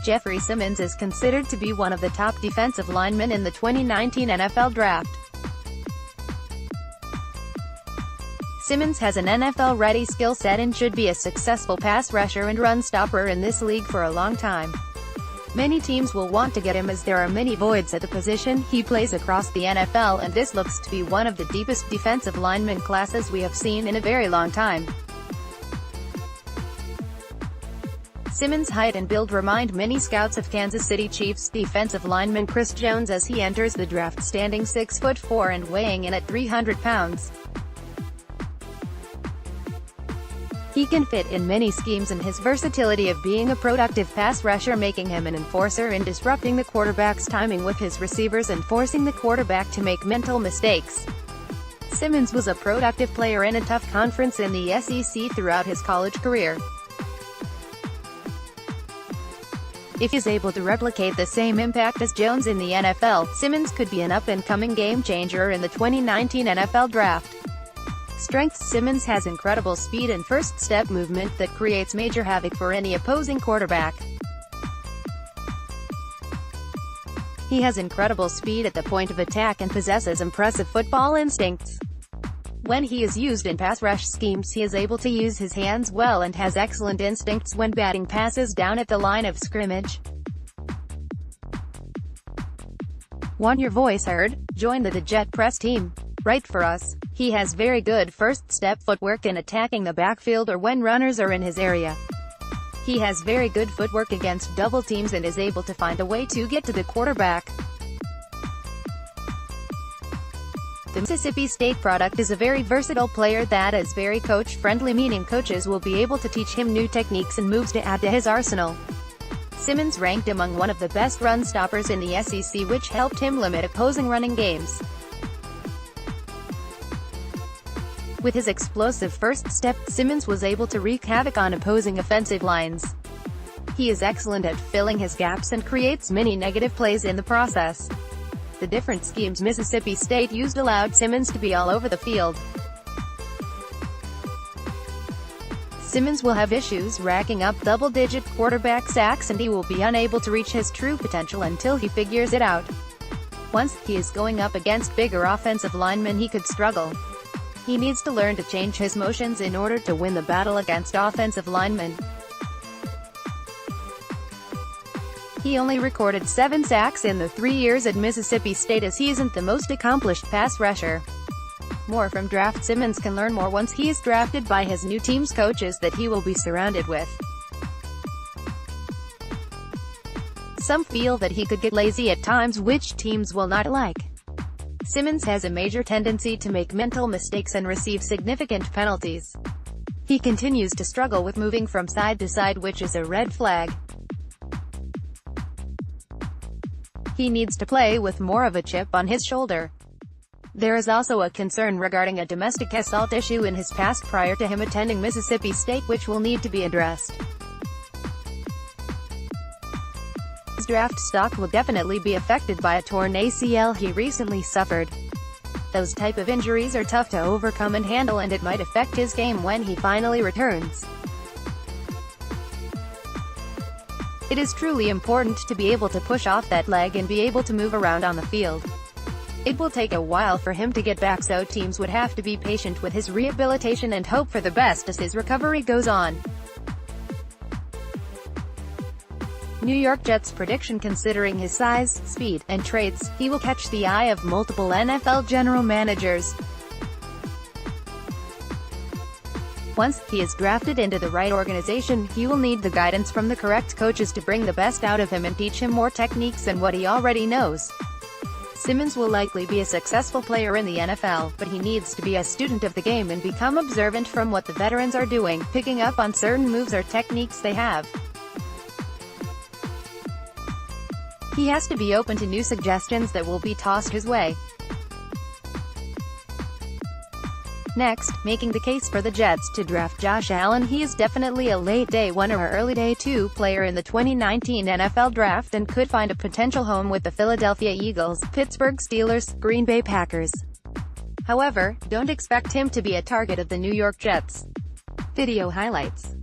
Jeffery Simmons is considered to be one of the top defensive linemen in the 2019 NFL Draft. Simmons has an NFL-ready skill set and should be a successful pass rusher and run stopper in this league for a long time. Many teams will want to get him as there are many voids at the position he plays across the NFL, and this looks to be one of the deepest defensive lineman classes we have seen in a very long time. Simmons' height and build remind many scouts of Kansas City Chiefs defensive lineman Chris Jones as he enters the draft standing 6'4" and weighing in at 300 pounds. He can fit in many schemes, and his versatility of being a productive pass rusher making him an enforcer in disrupting the quarterback's timing with his receivers and forcing the quarterback to make mental mistakes. Simmons was a productive player in a tough conference in the SEC throughout his college career. If he is able to replicate the same impact as Jones in the NFL, Simmons could be an up-and-coming game-changer in the 2019 NFL Draft. Strengths: Simmons has incredible speed and first-step movement that creates major havoc for any opposing quarterback. He has incredible speed at the point of attack and possesses impressive football instincts. When he is used in pass rush schemes, he is able to use his hands well and has excellent instincts when batting passes down at the line of scrimmage. Want your voice heard? Join the Jet Press team. Write for us. He has very good first-step footwork in attacking the backfield or when runners are in his area. He has very good footwork against double teams and is able to find a way to get to the quarterback. The Mississippi State product is a very versatile player that is very coach-friendly, meaning coaches will be able to teach him new techniques and moves to add to his arsenal. Simmons ranked among one of the best run stoppers in the SEC, which helped him limit opposing running games. With his explosive first step, Simmons was able to wreak havoc on opposing offensive lines. He is excellent at filling his gaps and creates many negative plays in the process. The different schemes Mississippi State used allowed Simmons to be all over the field. Simmons will have issues racking up double-digit quarterback sacks, and he will be unable to reach his true potential until he figures it out. Once he is going up against bigger offensive linemen, he could struggle. He needs to learn to change his motions in order to win the battle against offensive linemen. He only recorded 7 sacks in the 3 years at Mississippi State, as he isn't the most accomplished pass rusher. More from Draft. Simmons can learn more once he is drafted by his new team's coaches that he will be surrounded with. Some feel that he could get lazy at times, which teams will not like. Simmons has a major tendency to make mental mistakes and receive significant penalties. He continues to struggle with moving from side to side, which is a red flag. He needs to play with more of a chip on his shoulder. There is also a concern regarding a domestic assault issue in his past prior to him attending Mississippi State, which will need to be addressed. His draft stock will definitely be affected by a torn ACL he recently suffered. Those type of injuries are tough to overcome and handle, and it might affect his game when he finally returns. It is truly important to be able to push off that leg and be able to move around on the field. It will take a while for him to get back, so teams would have to be patient with his rehabilitation and hope for the best as his recovery goes on. New York Jets prediction: considering his size, speed, and traits, he will catch the eye of multiple NFL general managers. Once he is drafted into the right organization, he will need the guidance from the correct coaches to bring the best out of him and teach him more techniques than what he already knows. Simmons will likely be a successful player in the NFL, but he needs to be a student of the game and become observant from what the veterans are doing, picking up on certain moves or techniques they have. He has to be open to new suggestions that will be tossed his way. Next, making the case for the Jets to draft Josh Allen. He is definitely a late day 1 or early day 2 player in the 2019 NFL Draft and could find a potential home with the Philadelphia Eagles, Pittsburgh Steelers, Green Bay Packers. However, don't expect him to be a target of the New York Jets. Video highlights.